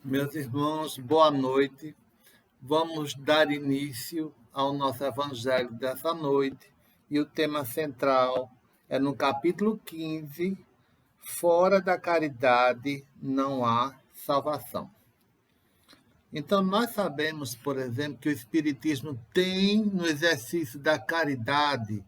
Meus irmãos, boa noite. Vamos dar início ao nosso evangelho dessa noite. E o tema central é no capítulo 15, fora da caridade não há salvação. Então, nós sabemos, por exemplo, que o Espiritismo tem no exercício da caridade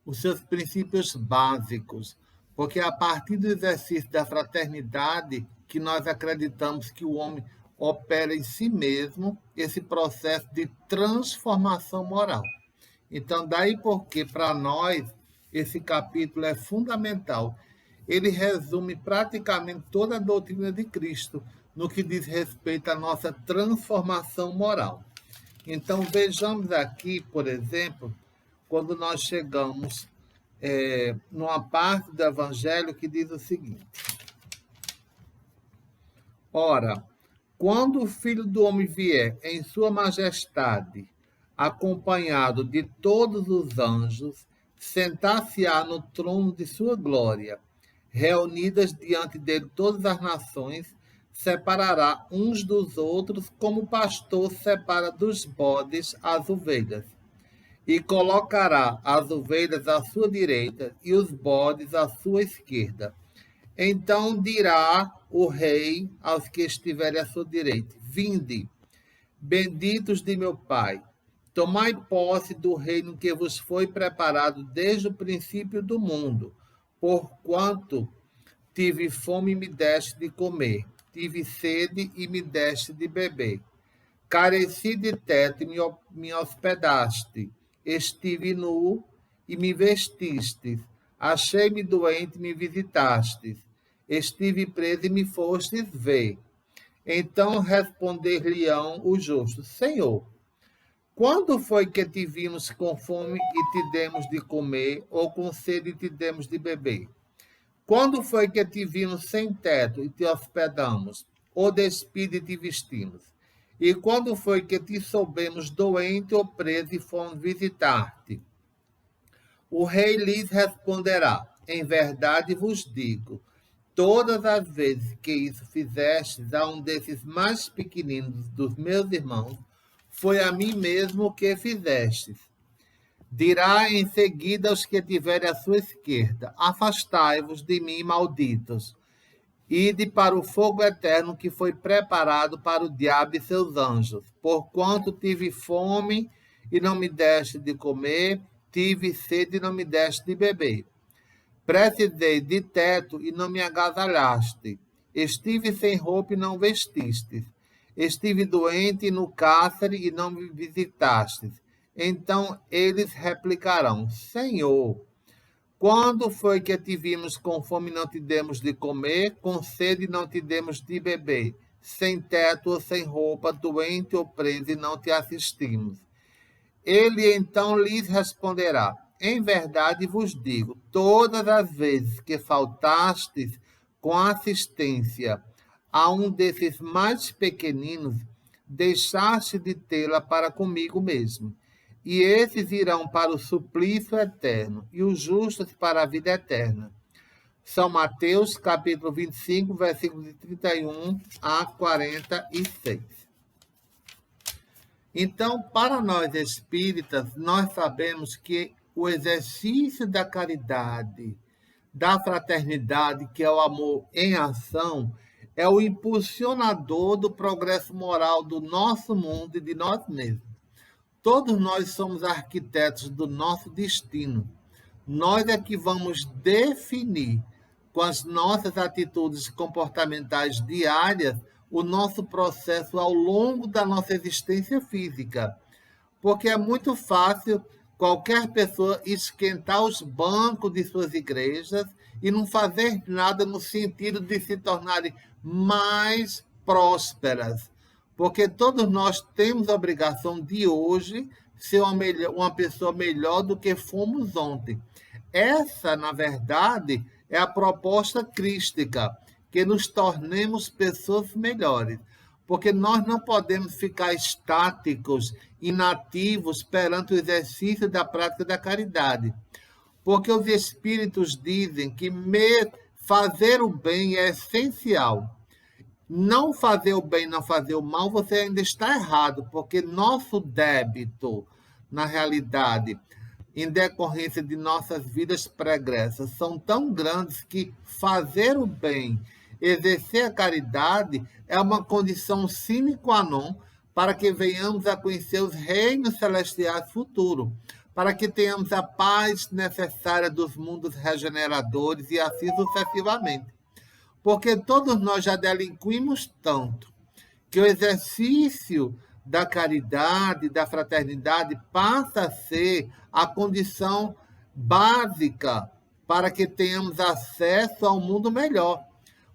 os seus princípios básicos, porque é a partir do exercício da fraternidade que nós acreditamos que o homem opera em si mesmo esse processo de transformação moral. Então, daí porque, para nós, esse capítulo é fundamental. Ele resume praticamente toda a doutrina de Cristo no que diz respeito à nossa transformação moral. Então, vejamos aqui, por exemplo, quando nós chegamos numa parte do Evangelho que diz o seguinte: Ora, quando o Filho do Homem vier em sua majestade, acompanhado de todos os anjos, sentar-se-á no trono de sua glória. Reunidas diante dele todas as nações, separará uns dos outros, como o pastor separa dos bodes as ovelhas. E colocará as ovelhas à sua direita e os bodes à sua esquerda. Então dirá o rei aos que estiverem à sua direita: Vinde, benditos de meu Pai, tomai posse do reino que vos foi preparado desde o princípio do mundo, porquanto tive fome e me deste de comer, tive sede e me deste de beber, careci de teto e me hospedaste, estive nu e me vestistes, achei-me doente e me visitastes, estive preso e me fostes ver. Então responder-lhe-ão os justos: Senhor, quando foi que te vimos com fome e te demos de comer, ou com sede e te demos de beber? Quando foi que te vimos sem teto e te hospedamos, ou despido e te vestimos? E quando foi que te soubemos doente ou preso e fomos visitar-te? O rei lhes responderá: Em verdade vos digo, todas as vezes que isso fizestes a um desses mais pequeninos dos meus irmãos, foi a mim mesmo que fizestes. Dirá em seguida aos que tiverem à sua esquerda: Afastai-vos de mim, malditos, ide para o fogo eterno que foi preparado para o diabo e seus anjos. Porquanto tive fome e não me deste de comer, tive sede e não me deste de beber. Precisei de teto e não me agasalhaste. Estive sem roupa e não vestistes. Estive doente e no cárcere e não me visitastes. Então eles replicarão: Senhor, quando foi que te vimos com fome e não te demos de comer, com sede e não te demos de beber, sem teto ou sem roupa, doente ou preso e não te assistimos? Ele então lhes responderá: Em verdade vos digo, todas as vezes que faltastes com assistência a um desses mais pequeninos, deixaste de tê-la para comigo mesmo. E esses irão para o suplício eterno, e os justos para a vida eterna. São Mateus, capítulo 25, versículos de 31 a 46. Então, para nós espíritas, nós sabemos que o exercício da caridade, da fraternidade, que é o amor em ação, é o impulsionador do progresso moral do nosso mundo e de nós mesmos. Todos nós somos arquitetos do nosso destino. Nós é que vamos definir, com as nossas atitudes comportamentais diárias, o nosso processo ao longo da nossa existência física. Porque é muito fácil qualquer pessoa esquentar os bancos de suas igrejas e não fazer nada no sentido de se tornarem mais prósperas. Porque todos nós temos a obrigação de hoje ser uma pessoa melhor do que fomos ontem. Essa, na verdade, é a proposta crística, que nos tornemos pessoas melhores. Porque nós não podemos ficar estáticos, inativos perante o exercício da prática da caridade. Porque os espíritos dizem que fazer o bem é essencial. não fazer o bem, não fazer o mal, você ainda está errado, porque nosso débito, na realidade, em decorrência de nossas vidas pregressas, são tão grandes que fazer o bem, exercer a caridade, é uma condição sine qua non para que venhamos a conhecer os reinos celestiais futuros, para que tenhamos a paz necessária dos mundos regeneradores e assim sucessivamente. Porque todos nós já delinquimos tanto que o exercício da caridade, da fraternidade, passa a ser a condição básica para que tenhamos acesso a um mundo melhor.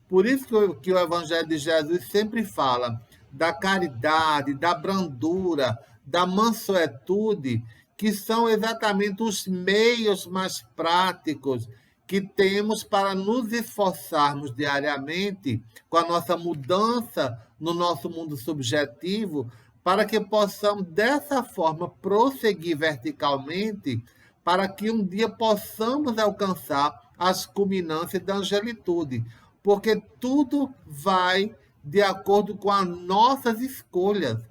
Por isso que o Evangelho de Jesus sempre fala da caridade, da brandura, da mansuetude, que são exatamente os meios mais práticos que temos para nos esforçarmos diariamente com a nossa mudança no nosso mundo subjetivo, para que possamos, dessa forma, prosseguir verticalmente, para que um dia possamos alcançar as culminâncias da angelitude, porque tudo vai de acordo com as nossas escolhas.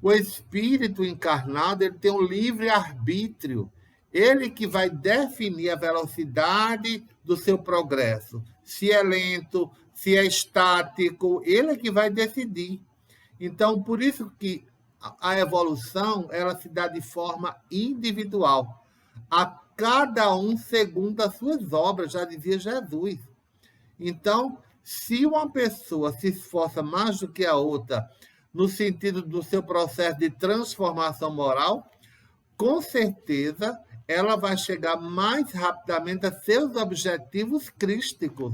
O espírito encarnado ele tem um livre-arbítrio, ele que vai definir a velocidade do seu progresso. Se é lento, se é estático, ele é que vai decidir. Então, por isso que a evolução ela se dá de forma individual. A cada um segundo as suas obras, já dizia Jesus. Então, se uma pessoa se esforça mais do que a outra no sentido do seu processo de transformação moral, com certeza ela vai chegar mais rapidamente a seus objetivos crísticos.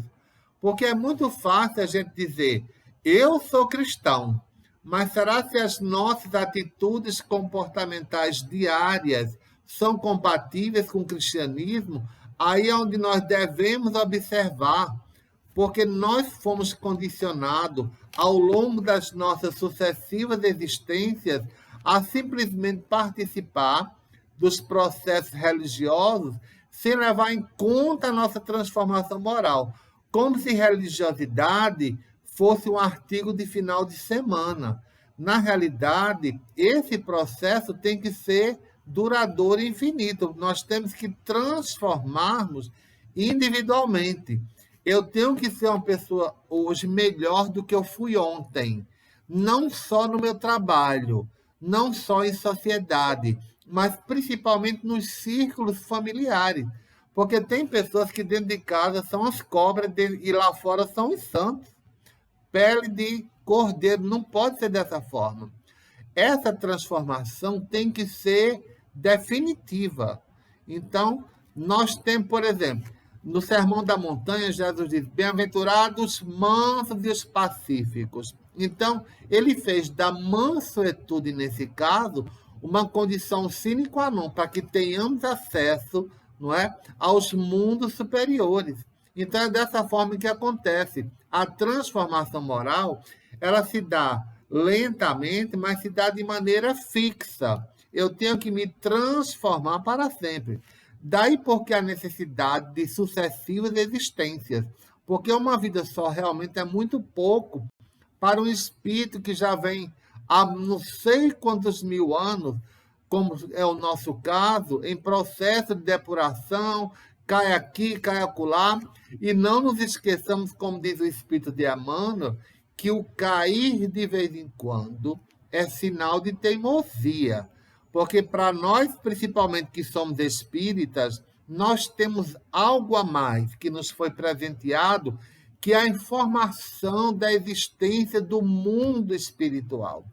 Porque é muito fácil a gente dizer, eu sou cristão, mas será que as nossas atitudes comportamentais diárias são compatíveis com o cristianismo? Aí é onde nós devemos observar, porque nós fomos condicionados ao longo das nossas sucessivas existências a simplesmente participar dos processos religiosos sem levar em conta a nossa transformação moral, como se religiosidade fosse um artigo de final de semana. Na realidade, esse processo tem que ser duradouro e infinito. Nós temos que transformarmos individualmente. Eu tenho que ser uma pessoa hoje melhor do que eu fui ontem, não só no meu trabalho, não só em sociedade, mas principalmente nos círculos familiares. Porque tem pessoas que dentro de casa são as cobras e lá fora são os santos. Pele de cordeiro, não pode ser dessa forma. Essa transformação tem que ser definitiva. Então, nós temos, por exemplo, no Sermão da Montanha, Jesus diz, bem-aventurados mansos e os pacíficos. Então, ele fez da mansuetude, nesse caso, uma condição sine qua non para que tenhamos acesso, não é, aos mundos superiores. Então, é dessa forma que acontece. A transformação moral, ela se dá lentamente, mas se dá de maneira fixa. Eu tenho que me transformar para sempre. Daí porque a necessidade de sucessivas existências. Porque uma vida só realmente é muito pouco para um espírito que já vem há não sei quantos mil anos, como é o nosso caso, em processo de depuração, cai aqui, cai acolá, e não nos esqueçamos, como diz o Espírito de Emmanuel, que o cair de vez em quando é sinal de teimosia. Porque para nós, principalmente que somos espíritas, nós temos algo a mais que nos foi presenteado, que é a informação da existência do mundo espiritual.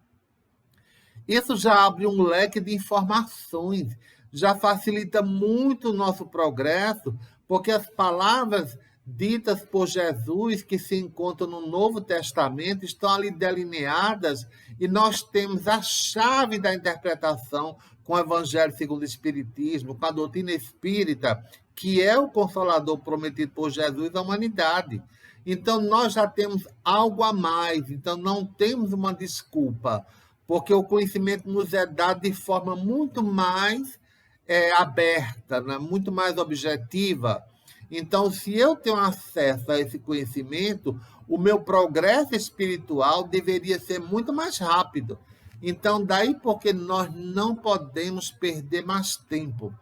Isso já abre um leque de informações, já facilita muito o nosso progresso, porque as palavras ditas por Jesus, que se encontram no Novo Testamento, estão ali delineadas e nós temos a chave da interpretação com o Evangelho segundo o Espiritismo, com a doutrina espírita, que é o consolador prometido por Jesus à humanidade. Então, nós já temos algo a mais, então não temos uma desculpa, porque o conhecimento nos é dado de forma muito mais aberta, né? Muito mais objetiva. Então, se eu tenho acesso a esse conhecimento, o meu progresso espiritual deveria ser muito mais rápido. Então, daí porque nós não podemos perder mais tempo.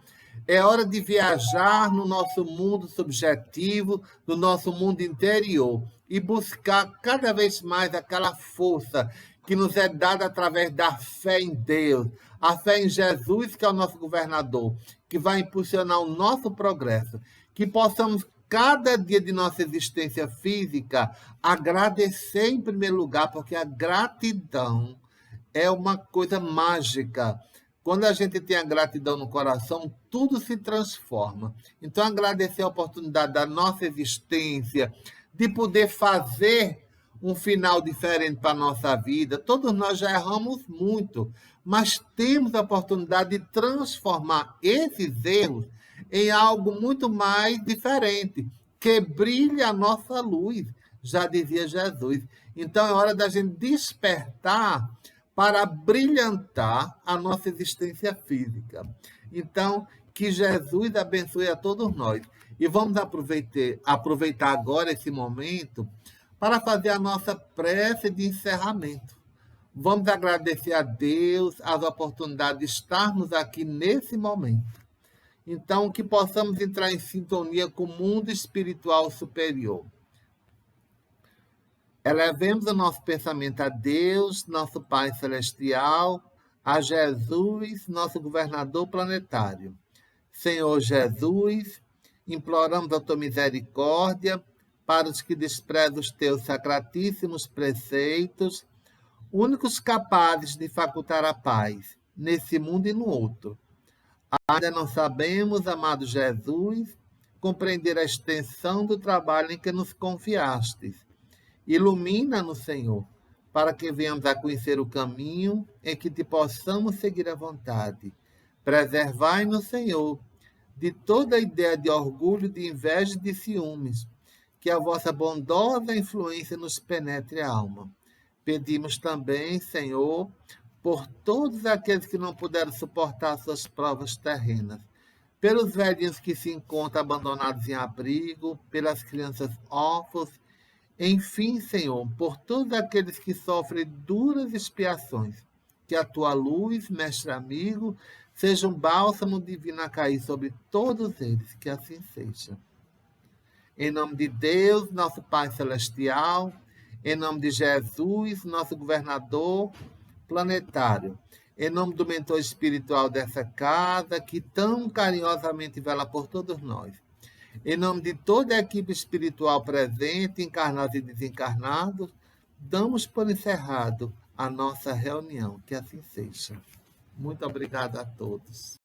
É hora de viajar no nosso mundo subjetivo, no nosso mundo interior e buscar cada vez mais aquela força que nos é dada através da fé em Deus, a fé em Jesus, que é o nosso governador, que vai impulsionar o nosso progresso, que possamos cada dia de nossa existência física agradecer em primeiro lugar, porque a gratidão é uma coisa mágica. Quando a gente tem a gratidão no coração, tudo se transforma. Então, agradecer a oportunidade da nossa existência, de poder fazer um final diferente para a nossa vida. Todos nós já erramos muito, mas temos a oportunidade de transformar esses erros em algo muito mais diferente, que brilhe a nossa luz, já dizia Jesus. Então, é hora da gente despertar para brilhantar a nossa existência física. Então, que Jesus abençoe a todos nós. E vamos aproveitar agora esse momento para fazer a nossa prece de encerramento. Vamos agradecer a Deus as oportunidades de estarmos aqui nesse momento. Então, que possamos entrar em sintonia com o mundo espiritual superior. Elevemos o nosso pensamento a Deus, nosso Pai Celestial, a Jesus, nosso governador planetário. Senhor Jesus, imploramos a tua misericórdia para os que desprezam os teus sacratíssimos preceitos, únicos capazes de facultar a paz, nesse mundo e no outro. Ainda não sabemos, amado Jesus, compreender a extensão do trabalho em que nos confiastes. Ilumina-nos, Senhor, para que venhamos a conhecer o caminho em que te possamos seguir à vontade. Preservai-nos, Senhor, de toda ideia de orgulho, de inveja e de ciúmes, que a vossa bondosa influência nos penetre a alma. Pedimos também, Senhor, por todos aqueles que não puderam suportar suas provas terrenas, pelos velhinhos que se encontram abandonados em abrigo, pelas crianças órfãos, enfim, Senhor, por todos aqueles que sofrem duras expiações, que a tua luz, mestre amigo, seja um bálsamo divino a cair sobre todos eles, que assim seja. Em nome de Deus, nosso Pai Celestial, em nome de Jesus, nosso governador planetário, em nome do mentor espiritual dessa casa, que tão carinhosamente vela por todos nós, em nome de toda a equipe espiritual presente, encarnados e desencarnados, damos por encerrado a nossa reunião. Que assim seja. Muito obrigado a todos.